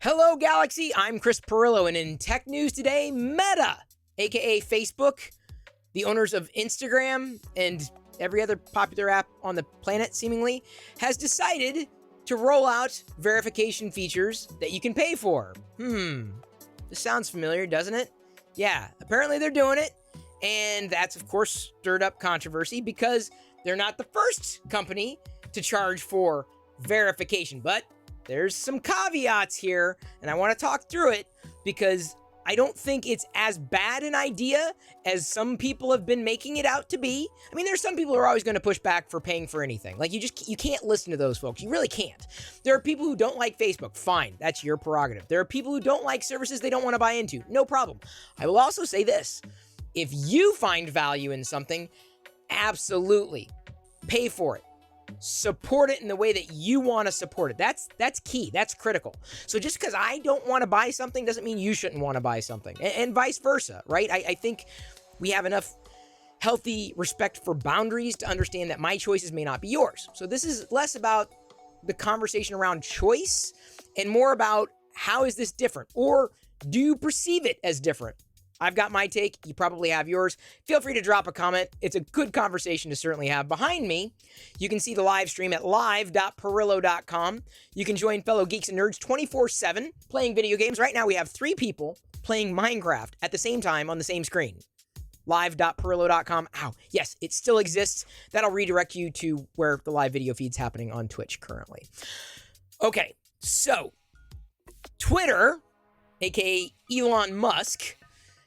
Hello, Galaxy. I'm Chris Pirillo, and in tech news today, Meta, aka Facebook, the owners of Instagram and every other popular app on the planet, seemingly, has decided to roll out verification features that you can pay for. This sounds familiar, doesn't it? Yeah, apparently they're doing it, and that's, of course, stirred up controversy because they're not the first company to charge for verification, but there's some caveats here, and I want to talk through it because I don't think it's as bad an idea as some people have been making it out to be. I mean, there's some people who are always going to push back for paying for anything. Like, you can't listen to those folks. You really can't. There are people who don't like Facebook. Fine, that's your prerogative. There are people who don't like services they don't want to buy into. No problem. I will also say this. If you find value in something, absolutely pay for it. Support it in the way that you want to support it. That's key. That's critical. So just because I don't want to buy something doesn't mean you shouldn't want to buy something, and vice versa, right? I think we have enough healthy respect for boundaries to understand that my choices may not be yours. So this is less about the conversation around choice and more about how is this different, or do you perceive it as different? I've got my take. You probably have yours. Feel free to drop a comment. It's a good conversation to certainly have. Behind me, you can see the live stream at live.pirillo.com. You can join fellow geeks and nerds 24/7 playing video games. Right now, we have 3 people playing Minecraft at the same time on the same screen. Live.pirillo.com. Ow. Yes, it still exists. That'll redirect you to where the live video feed's happening on Twitch currently. Okay, so Twitter, aka Elon Musk,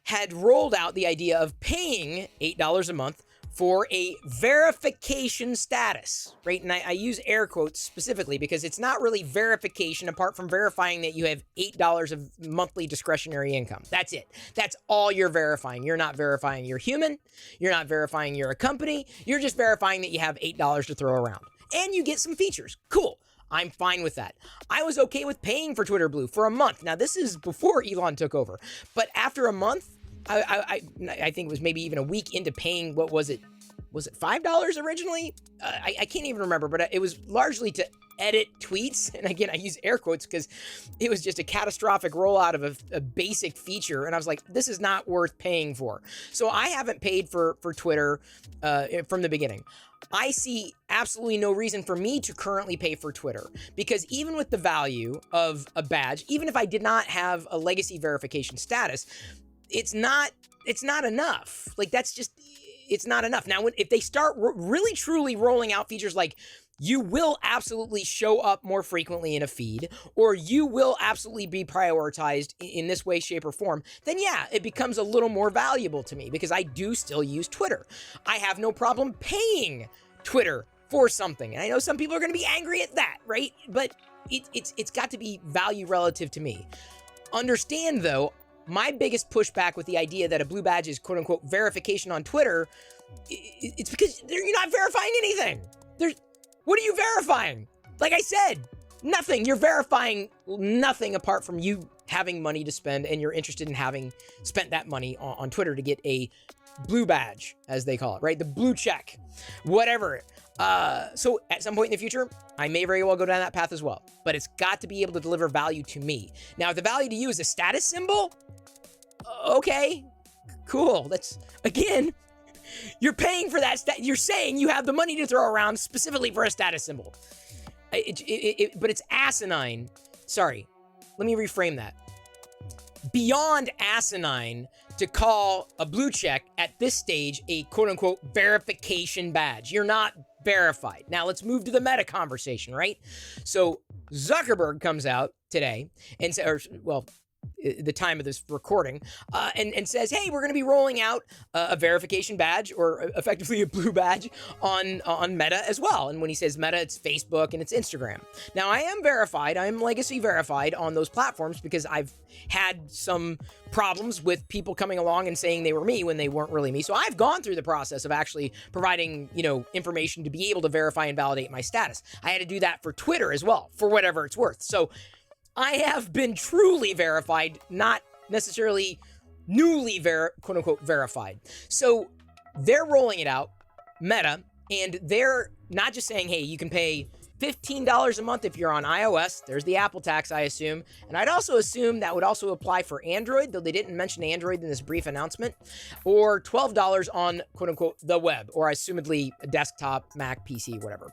had rolled out the idea of paying $8 a month for a verification status, right? And I use air quotes specifically because it's not really verification apart from verifying that you have $8 of monthly discretionary income. That's it. That's all you're verifying. You're not verifying you're human. You're not verifying you're a company. You're just verifying that you have $8 to throw around. And you get some features. Cool. I'm fine with that. I was okay with paying for Twitter Blue for a month. Now, this is before Elon took over. But after a month, I think it was maybe even a week into paying, what was it? Was it $5 originally? I can't even remember, but it was largely to edit tweets. And again, I use air quotes because it was just a catastrophic rollout of a basic feature. And I was like, this is not worth paying for. So I haven't paid for Twitter from the beginning. I see absolutely no reason for me to currently pay for Twitter because even with the value of a badge, even if I did not have a legacy verification status, it's not enough. Like, it's not enough. Now, if they start really truly rolling out features like you will absolutely show up more frequently in a feed, or you will absolutely be prioritized in this way, shape, or form, then yeah, it becomes a little more valuable to me because I do still use Twitter. I have no problem paying Twitter for something. And I know some people are going to be angry at that, right? But it's got to be value relative to me. Understand, though, my biggest pushback with the idea that a blue badge is quote-unquote verification on Twitter, it's because you're not verifying anything. What are you verifying? Like I said, nothing. You're verifying nothing apart from you having money to spend, and you're interested in having spent that money on Twitter to get a blue badge, as they call it, right? The blue check, whatever. So at some point in the future, I may very well go down that path as well, but it's got to be able to deliver value to me. Now, if the value to you is a status symbol, okay, cool. That's, again, you're paying for that. You're saying you have the money to throw around specifically for a status symbol. But it's asinine. Sorry, let me reframe that. Beyond asinine to call a blue check at this stage a quote-unquote verification badge. You're not verified. Now let's move to the meta conversation, right? So Zuckerberg comes out today and says, the time of this recording, and says, hey, we're going to be rolling out a verification badge, or effectively a blue badge on Meta as well. And when he says Meta, it's Facebook and it's Instagram. Now, I am verified. I am legacy verified on those platforms because I've had some problems with people coming along and saying they were me when they weren't really me. So I've gone through the process of actually providing, information to be able to verify and validate my status. I had to do that for Twitter as well, for whatever it's worth. So I have been truly verified, not necessarily newly quote-unquote verified. So they're rolling it out, Meta, and they're not just saying, hey, you can pay $15 a month if you're on iOS. There's the Apple tax, I assume. And I'd also assume that would also apply for Android, though they didn't mention Android in this brief announcement. Or $12 on, quote unquote, the web, or assumedly a desktop, Mac, PC, whatever.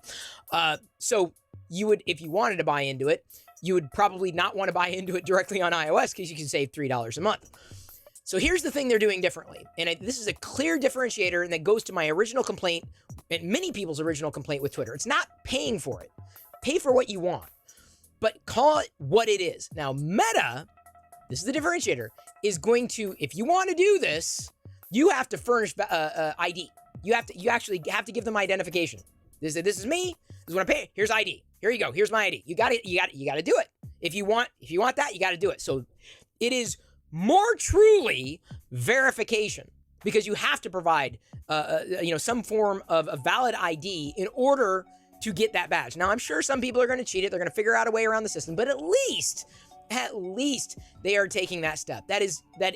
So you would, if you wanted to buy into it, you would probably not want to buy into it directly on iOS because you can save $3 a month. So here's the thing they're doing differently. And this is a clear differentiator, and that goes to my original complaint and many people's original complaint with Twitter. It's not paying for it. Pay for what you want, but call it what it is. Now, Meta, this is the differentiator, is going to, if you want to do this, you have to furnish ID. You actually have to give them identification. This is me. This is what I pay. Here's ID. Here you go. Here's my ID. You got it. You got to do it. If you want that, you got to do it. So it is more truly verification, because you have to provide some form of a valid ID in order to get that badge. Now, I'm sure some people are going to cheat it. They're going to figure out a way around the system, but at least they are taking that step. That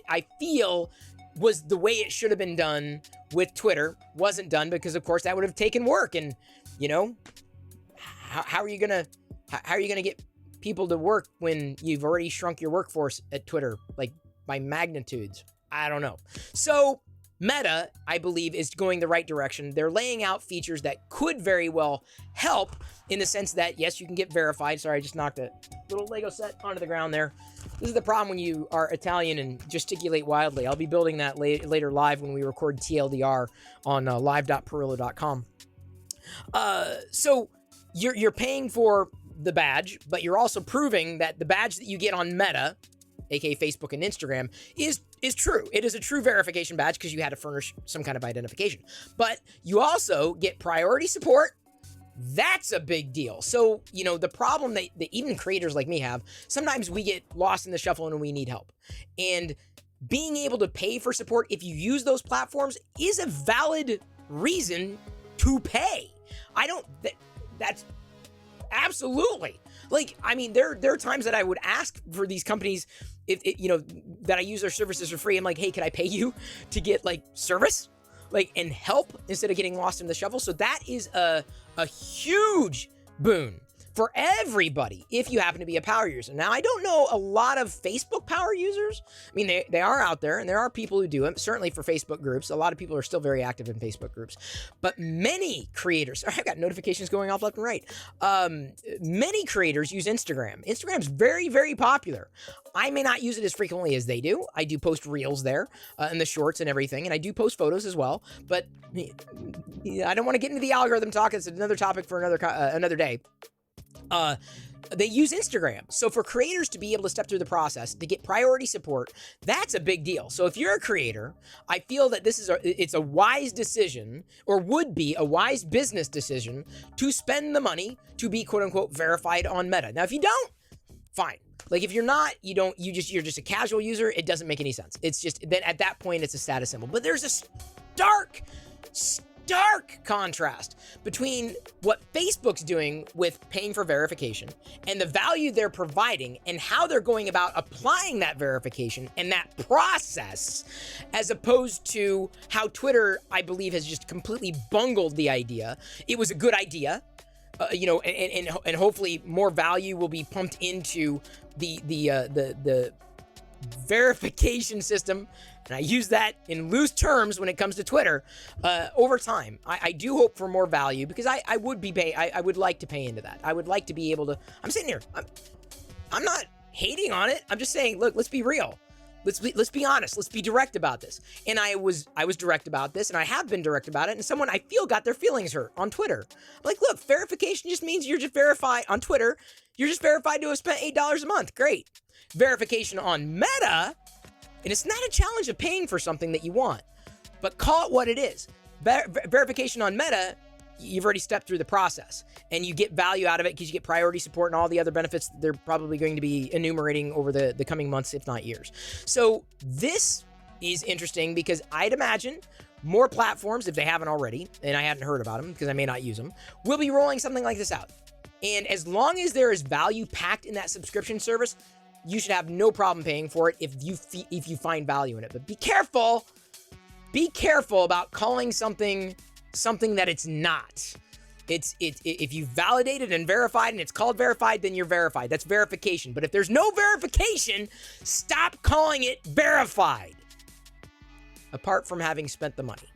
I feel was the way it should have been done with Twitter. Wasn't done because, of course, that would have taken work. And how are you gonna get people to work when you've already shrunk your workforce at Twitter, like by magnitudes? I don't know. So Meta, I believe, is going the right direction. They're laying out features that could very well help in the sense that, yes, you can get verified. Sorry, I just knocked a little Lego set onto the ground there. This is the problem when you are Italian and gesticulate wildly. I'll be building that later live when we record TLDR on live.pirillo.com. So you're paying for the badge, but you're also proving that the badge that you get on Meta, aka Facebook and Instagram, is true. It is a true verification badge because you had to furnish some kind of identification. But you also get priority support. That's a big deal. So, the problem that even creators like me have, sometimes we get lost in the shuffle and we need help. And being able to pay for support if you use those platforms is a valid reason to pay. That's absolutely. There are times that I would ask for these companies that I use their services for free. I'm like, hey, can I pay you to get service, and help instead of getting lost in the shuffle? So that is a huge boon for everybody if you happen to be a power user. Now, I don't know a lot of Facebook power users. I mean, they are out there, and there are people who do it, certainly for Facebook groups. A lot of people are still very active in Facebook groups. But many creators, I've got notifications going off left and right. Many creators use Instagram. Instagram's very, very popular. I may not use it as frequently as they do. I do post reels there and the shorts and everything, and I do post photos as well. But I don't want to get into the algorithm talk. It's another topic for another day. They use Instagram. So for creators to be able to step through the process to get priority support, that's a big deal. So if you're a creator, I feel that it's a wise decision, or would be a wise business decision, to spend the money to be quote unquote verified on Meta. Now, if you don't, fine. If you're not, you're just a casual user, it doesn't make any sense. It's just then at that point it's a status symbol. But there's a stark contrast between what Facebook's doing with paying for verification and the value they're providing and how they're going about applying that verification and that process, as opposed to how Twitter, I believe, has just completely bungled the idea. It was a good idea, and hopefully more value will be pumped into the verification system. And I use that in loose terms when it comes to Twitter over time. I do hope for more value because I would like to pay into that. I would like to be able to. I'm sitting here. I'm not hating on it. I'm just saying, look, let's be real. Let's be honest. Let's be direct about this. And I was direct about this, and I have been direct about it. And someone I feel got their feelings hurt on Twitter. I'm like, look, verification just means you're just verified on Twitter. You're just verified to have spent $8 a month. Great. Verification on Meta. And it's not a challenge of paying for something that you want, but call it what it is. Verification on Meta, you've already stepped through the process, and you get value out of it because you get priority support and all the other benefits they're probably going to be enumerating over the coming months, if not years. So this is interesting because I'd imagine more platforms, if they haven't already, and I hadn't heard about them because I may not use them, will be rolling something like this out. And as long as there is value packed in that subscription service, you should have no problem paying for it if you find value in it. But be careful about calling something that it's not. If you validated and verified and it's called verified, then you're verified. That's verification. But if there's no verification, stop calling it verified. Apart from having spent the money.